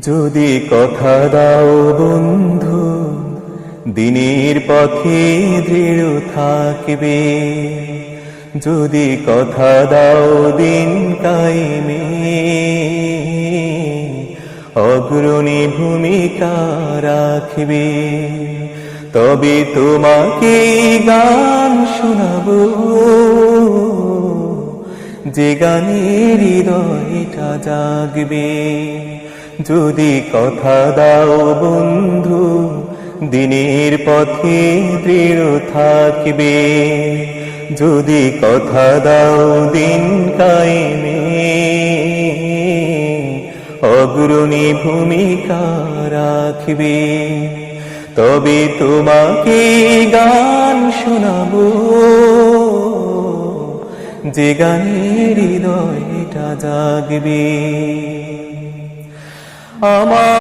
যদি কথা দাও বন্ধু, দিনের পথে দৃঢ় থাকবে। যদি কথা দাও দিন কায়েমে, অগ্রণী ভূমিকা রাখবে। তবে তোমাকে গান শোনাবো, যে গানের হৃদয়টা জাগবে। যদি কথা দাও বন্ধু, দিনের পথে দৃঢ় থাকবে। যদি কথা দাও দিন কায়েমে, অগ্রণী ভূমিকা রাখবে। তবে তোমাকে গান শোনাবো, যে গানের হৃদয়টা জাগবে। আমার